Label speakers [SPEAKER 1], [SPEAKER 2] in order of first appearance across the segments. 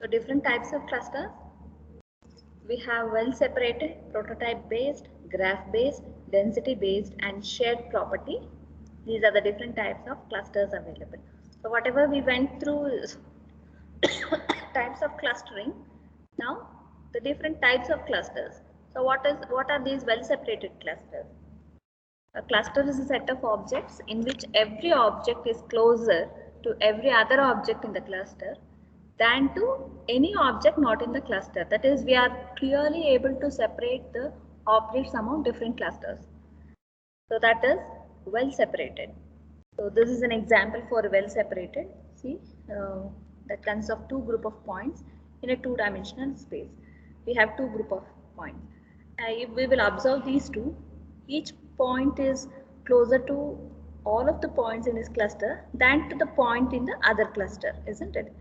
[SPEAKER 1] So different types of clusters. We have well separated, prototype based, graph based, density based and shared property. These are the different types of clusters available. So whatever we went through is types of clustering. Now the different types of clusters. So what are these well separated clusters? A cluster is a set of objects in which every object is closer to every other object in the cluster than to any object not in the cluster. That is, we are clearly able to separate the objects among different clusters. So that is well separated. So this is an example for well separated. See, that consists of two group of points in a two-dimensional space. We have two group of points. If we will observe these two, each point is closer to all of the points in this cluster than to the point in the other cluster, isn't it?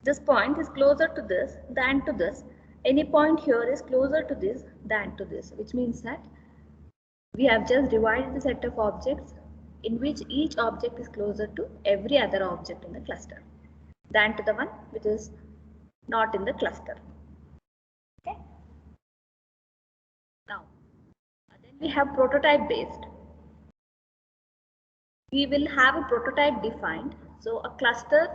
[SPEAKER 1] This point is closer to this than to this. Any point here is closer to this than to this, which means that we have just divided the set of objects in which each object is closer to every other object in the cluster than to the one which is not in the cluster. Okay. Now, then we have prototype based. We will have a prototype defined. So a cluster,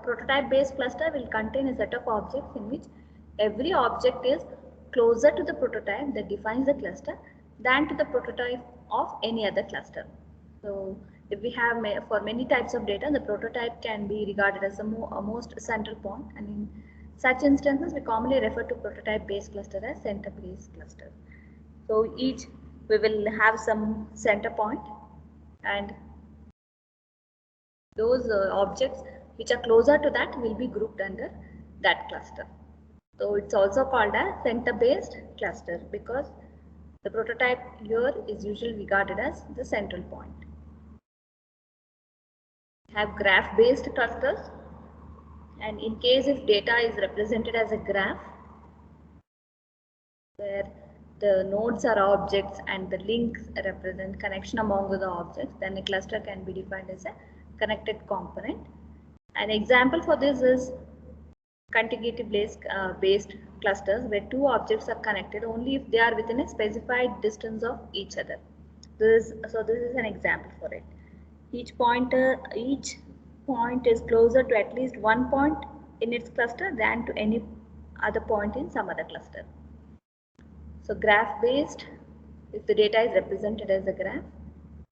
[SPEAKER 1] prototype based cluster will contain a set of objects in which every object is closer to the prototype that defines the cluster than to the prototype of any other cluster. So if we have for many types of data, the prototype can be regarded as a most central point, and in such instances we commonly refer to prototype based cluster as center based cluster. So each we will have some center point, and those objects which are closer to that will be grouped under that cluster. So it's also called a center based cluster because the prototype here is usually regarded as the central point. We have graph based clusters, and in case if data is represented as a graph where the nodes are objects and the links represent connection among the objects, then a cluster can be defined as a connected component. An example for this is contiguity based clusters where two objects are connected only if they are within a specified distance of each other. This is an example for it. Each point is closer to at least one point in its cluster than to any other point in some other cluster. So graph based, if the data is represented as a graph,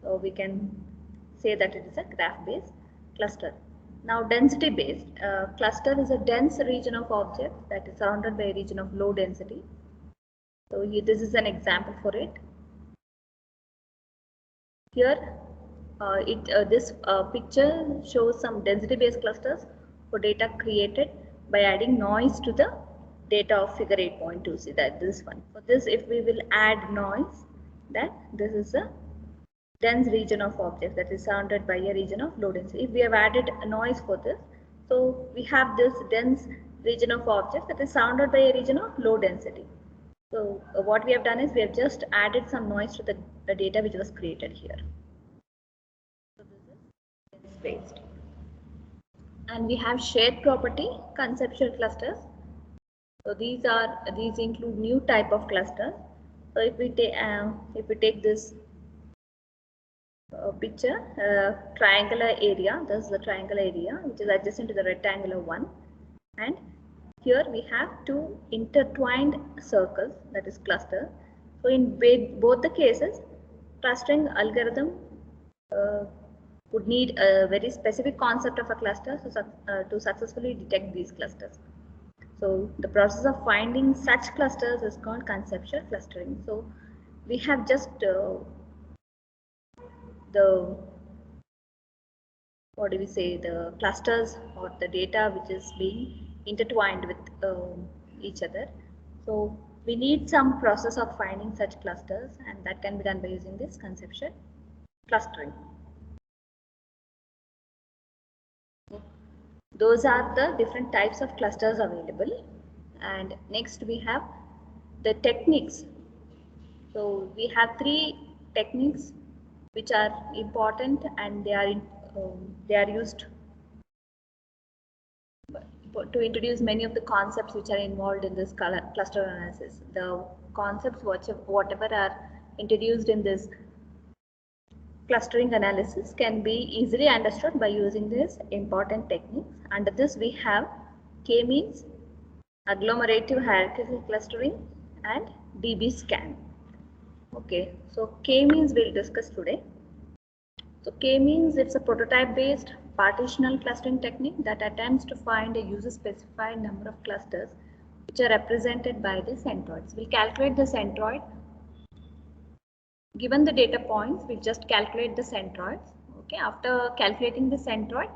[SPEAKER 1] so we can say that it is a graph based cluster. Now density based cluster is a dense region of objects that is surrounded by a region of low density. So here, this is an example for it. Here this picture shows some density based clusters for data created by adding noise to the data of figure 8.2. See that this one. For this, if we will add noise, then this is a dense region of objects that is surrounded by a region of low density. If we have added a noise for this, so we have this dense region of objects that is surrounded by a region of low density. So what we have done is we have just added some noise to the data which was created here. So this is based. And we have shared property conceptual clusters. So these include new type of clusters. So if we take this picture, triangular area, this is the triangular area which is adjacent to the rectangular one, and here we have two intertwined circles, that is cluster. So in both the cases, clustering algorithm would need a very specific concept of a cluster to successfully detect these clusters. So the process of finding such clusters is called conceptual clustering. So we have just the clusters or the data which is being intertwined with each other. So we need some process of finding such clusters, and that can be done by using this conceptual clustering. Those are the different types of clusters available. And next we have the techniques. So we have three techniques which are important, and they are used to introduce many of the concepts which are involved in this cluster analysis. The concepts whatever are introduced in this clustering analysis can be easily understood by using these important techniques. Under this we have K-means, agglomerative hierarchical clustering, and DB-scan. Okay, so K-means we'll discuss today. So K-means, it's a prototype-based partitional clustering technique that attempts to find a user-specified number of clusters which are represented by the centroids. We'll calculate the centroid. Given the data points, we'll just calculate the centroids. Okay, after calculating the centroid,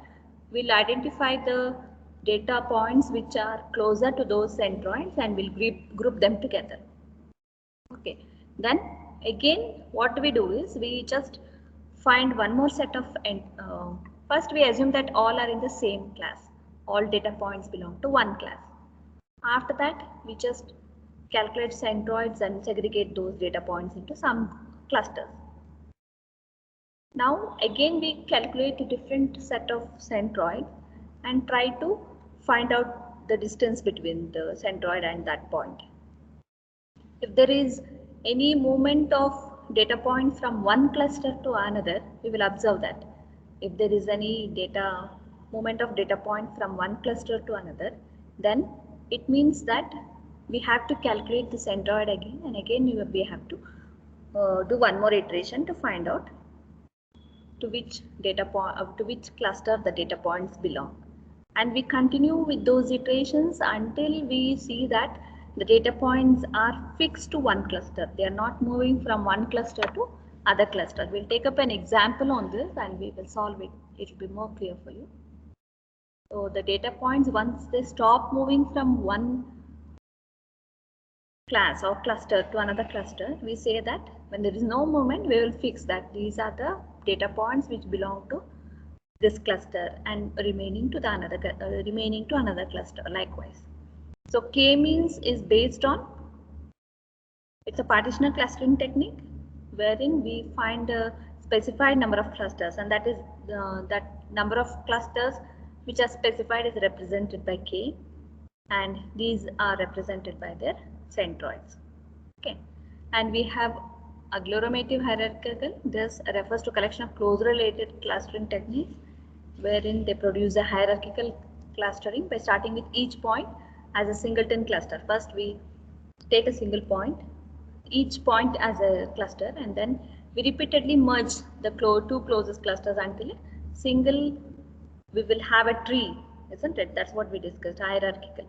[SPEAKER 1] we'll identify the data points which are closer to those centroids and we'll group them together. Okay, then again what we do is we just find one more set of, first we assume that all are in the same class. All data points belong to one class. After that, we just calculate centroids and segregate those data points into some clusters. Now again we calculate a different set of centroids and try to find out the distance between the centroid and that point. If there is any movement of data point from one cluster to another, we will observe that. If there is any movement of data point from one cluster to another, then it means that we have to calculate the centroid again and again. We have to do one more iteration to find out to which cluster the data points belong. And we continue with those iterations until we see that the data points are fixed to one cluster. They are not moving from one cluster to other cluster. We'll take up an example on this and we will solve it. It will be more clear for you. So the data points, once they stop moving from one class or cluster to another cluster, we say that when there is no movement, we will fix that these are the data points which belong to this cluster and remaining to another cluster likewise. So K-means is based on, it's a partitional clustering technique wherein we find a specified number of clusters, and that is that number of clusters which are specified is represented by K, and these are represented by their centroids. Okay, and we have agglomerative hierarchical. This refers to collection of close related clustering techniques wherein they produce a hierarchical clustering by starting with each point as a singleton cluster. First we take a single point, each point as a cluster, and then we repeatedly merge the two closest clusters until we will have a tree, isn't it? That's what we discussed, hierarchical.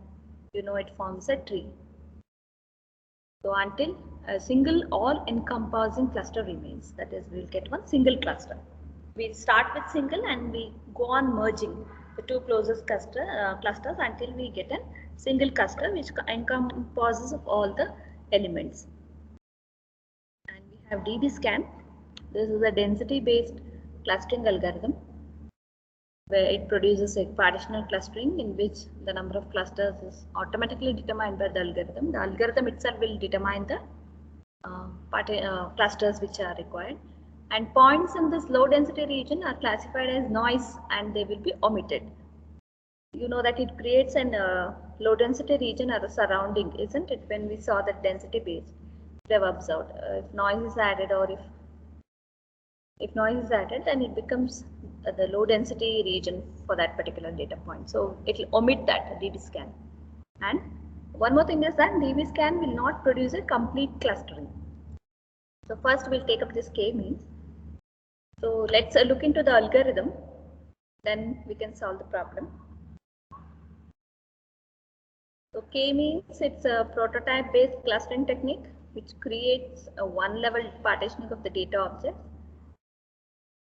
[SPEAKER 1] You know, it forms a tree. So until a single all encompassing cluster remains, that is, we'll get one single cluster. We start with single and we go on merging the two closest clusters until we get a single cluster which encompasses of all the elements. And we have DB-scan. This is a density-based clustering algorithm where it produces a partitional clustering in which the number of clusters is automatically determined by the algorithm. The algorithm itself will determine the clusters which are required. And points in this low density region are classified as noise and they will be omitted. You know that it creates an low density region as a surrounding, isn't it? When we saw that density based, we have observed if noise is added, or if noise is added, then it becomes the low density region for that particular data point. So it will omit that DB-scan. And one more thing is that DB-scan will not produce a complete clustering. So first we'll take up this K-means. So let's look into the algorithm, then we can solve the problem. So K-means, it's a prototype based clustering technique which creates a one level partitioning of the data objects.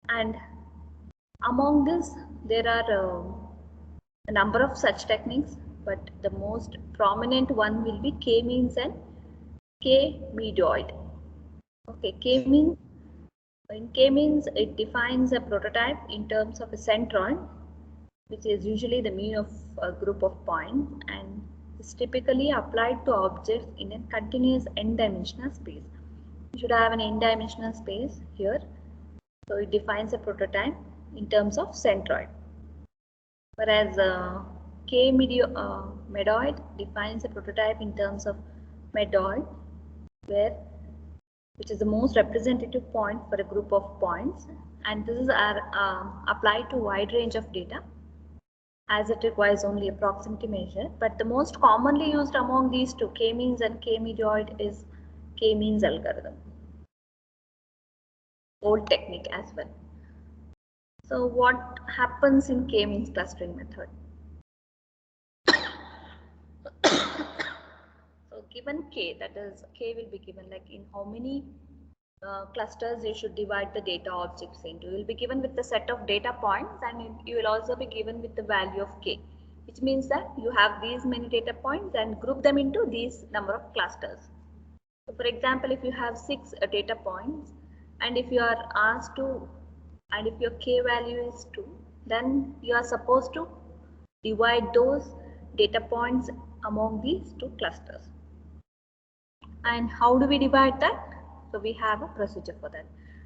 [SPEAKER 1] And among this, there are a number of such techniques, but the most prominent one will be K-means and K-medoid. Okay, K-means, in K-means, it defines a prototype in terms of a centroid, which is usually the mean of a group of points and is typically applied to objects in a continuous n-dimensional space. You should have an n-dimensional space here. So it defines a prototype in terms of centroid. Whereas Medoid defines a prototype in terms of medoid, which is the most representative point for a group of points, and this is applied to a wide range of data as it requires only a proximity measure. But the most commonly used among these two, k-means and k-medoid, is k-means algorithm, old technique as well. So what happens in k-means clustering method? So given k, that is k will be given like in how many clusters you should divide the data objects into. You will be given with the set of data points, and you will also be given with the value of k, which means that you have these many data points and group them into these number of clusters. So for example, if you have 6 data points, and if you are asked to, and if your k value is 2, then you are supposed to divide those data points among these 2 clusters. And how do we divide that? So we have a procedure for that.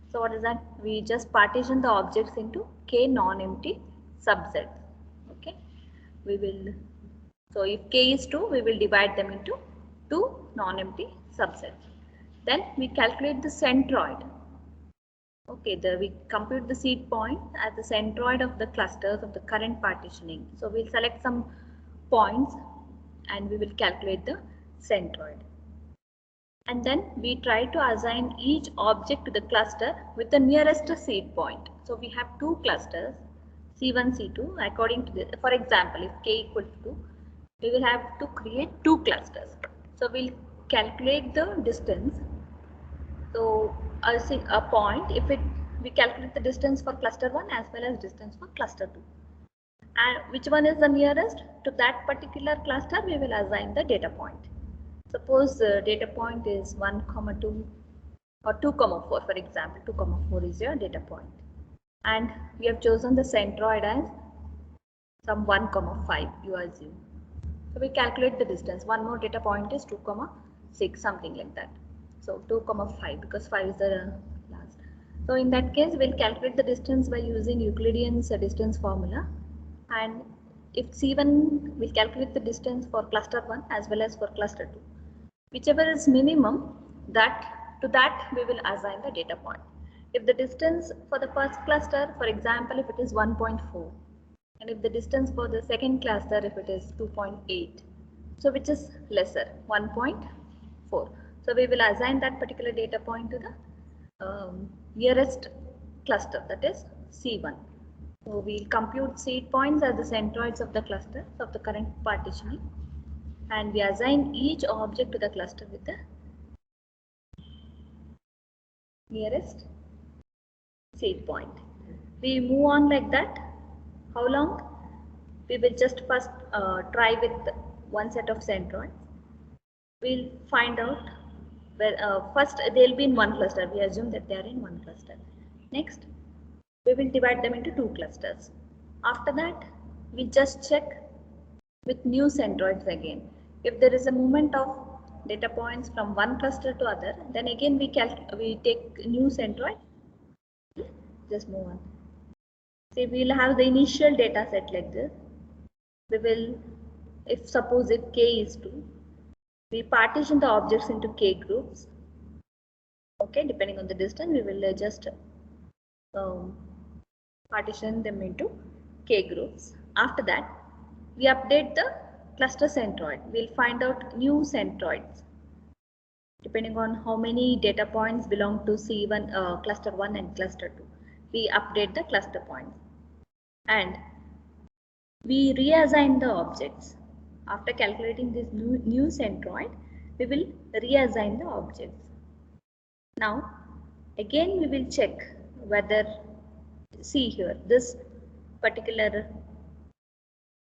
[SPEAKER 1] So what is that? We just partition the objects into k non-empty subsets. Okay. We will, so if k is 2, we will divide them into 2 non-empty subsets. Then we calculate the centroid. Okay, we compute the seed point as the centroid of the clusters of the current partitioning. So we'll select some points and we will calculate the centroid. And then we try to assign each object to the cluster with the nearest seed point. So we have 2 clusters, C1, C2, according to this. For example, if k equals to 2, we will have to create 2 clusters. So we'll calculate the distance. So a point, we calculate the distance for cluster 1 as well as distance for cluster 2. And which one is the nearest to that particular cluster, we will assign the data point. Suppose the data point is 1, 2 or 2, 4, for example. 2, 4 is your data point. And we have chosen the centroid as some 1, 5, you assume. So we calculate the distance. One more data point is 2, 6, something like that. So 2, 5, because 5 is the last. So in that case, we'll calculate the distance by using Euclidean's distance formula. And if C1, we'll calculate the distance for cluster 1 as well as for cluster 2. Whichever is minimum, to that we will assign the data point. If the distance for the first cluster, for example, if it is 1.4, and if the distance for the second cluster, if it is 2.8, so which is lesser, 1.4. So we will assign that particular data point to the nearest cluster, that is C1. So we'll compute seed points as the centroids of the cluster of the current partitioning, and we assign each object to the cluster with the nearest seed point. We move on like that. How long? We will just first try with one set of centroids. We'll find out where first they'll be in one cluster. We assume that they are in one cluster. Next, we will divide them into 2 clusters. After that, we just check with new centroids again. If there is a movement of data points from one cluster to other, then again we take new centroid. Just move on. See, we'll have the initial data set like this. We will, suppose if k is 2, we partition the objects into k groups. Okay, depending on the distance, we will just partition them into k groups. After that, we update the cluster centroid. We'll find out new centroids depending on how many data points belong to C1, cluster 1 and cluster 2. We update the cluster points and we reassign the objects. After calculating this new centroid, we will reassign the objects. Now again we will check whether, see here, this particular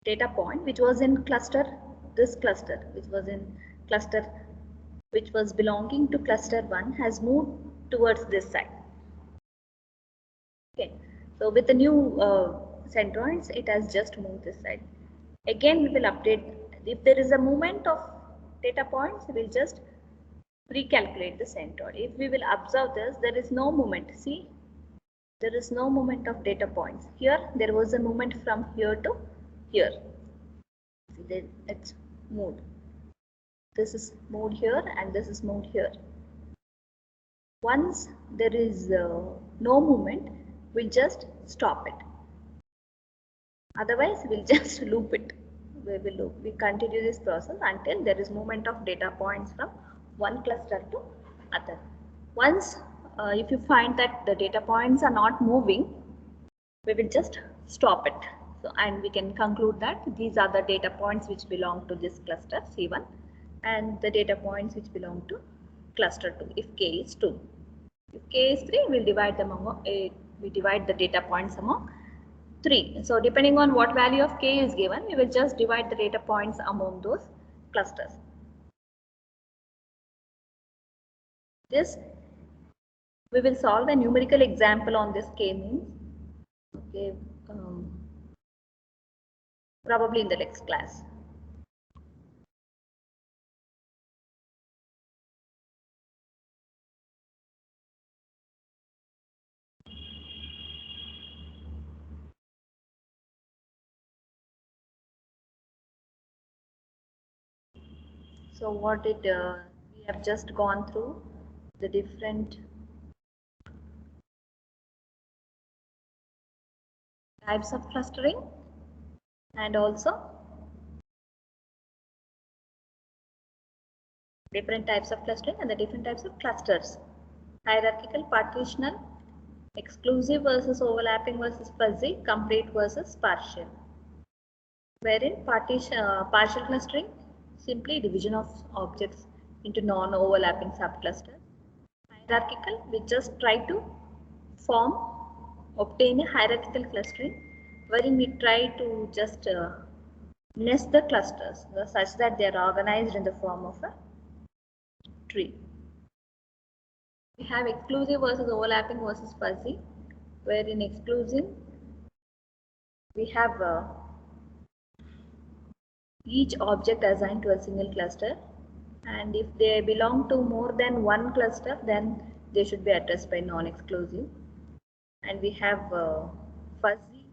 [SPEAKER 1] data point which was in cluster, this cluster which was belonging to cluster 1 has moved towards this side. Okay, so with the new centroids, it has just moved this side. Again we will update. If there is a movement of data points, we will just recalculate the centroid. If we will observe this, there is no movement. See, there is no movement of data points. Here there was a movement from here to here. then it's moved. This is moved here and this is moved here. Once there is no movement, we'll just stop it. Otherwise, we'll just loop it. We continue this process until there is movement of data points from one cluster to other. Once, if you find that the data points are not moving, we will just stop it. So, and we can conclude that these are the data points which belong to this cluster C1 and the data points which belong to cluster 2 if k is 2. If k is 3, we'll divide them among we divide the data points among 3. So depending on what value of k is given, we will just divide the data points among those clusters. This we will solve a numerical example on this k means. Okay, probably in the next class. So what we have just gone through the different types of clustering and also different types of clustering and the different types of clusters. Hierarchical, partitional, exclusive versus overlapping versus fuzzy, complete versus partial. Wherein partial clustering, simply division of objects into non-overlapping subclusters. Hierarchical, we just try to obtain a hierarchical clustering wherein we try to just nest the clusters such that they are organized in the form of a tree. We have exclusive versus overlapping versus fuzzy, where in exclusive we have each object assigned to a single cluster, and if they belong to more than one cluster, then they should be addressed by non-exclusive. And we have fuzzy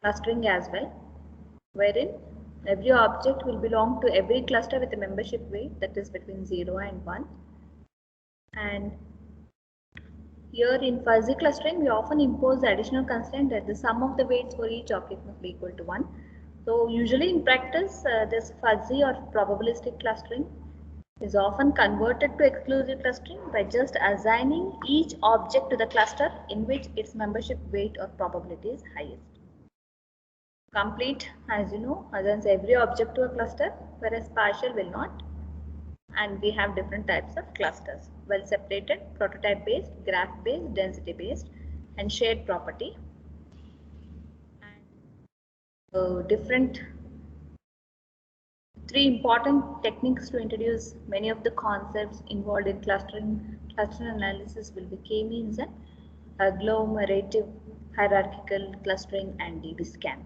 [SPEAKER 1] clustering as well, wherein every object will belong to every cluster with a membership weight that is between 0 and 1. And here in fuzzy clustering, we often impose the additional constraint that the sum of the weights for each object must be equal to 1. So usually in practice, this fuzzy or probabilistic clustering is often converted to exclusive clustering by just assigning each object to the cluster in which its membership weight or probability is highest. Complete, as you know, assigns every object to a cluster, whereas partial will not. And we have different types of clusters: well separated, prototype based, graph based, density based, and shared property. And different three important techniques to introduce many of the concepts involved in clustering analysis will be k-means and agglomerative hierarchical clustering and DB scan.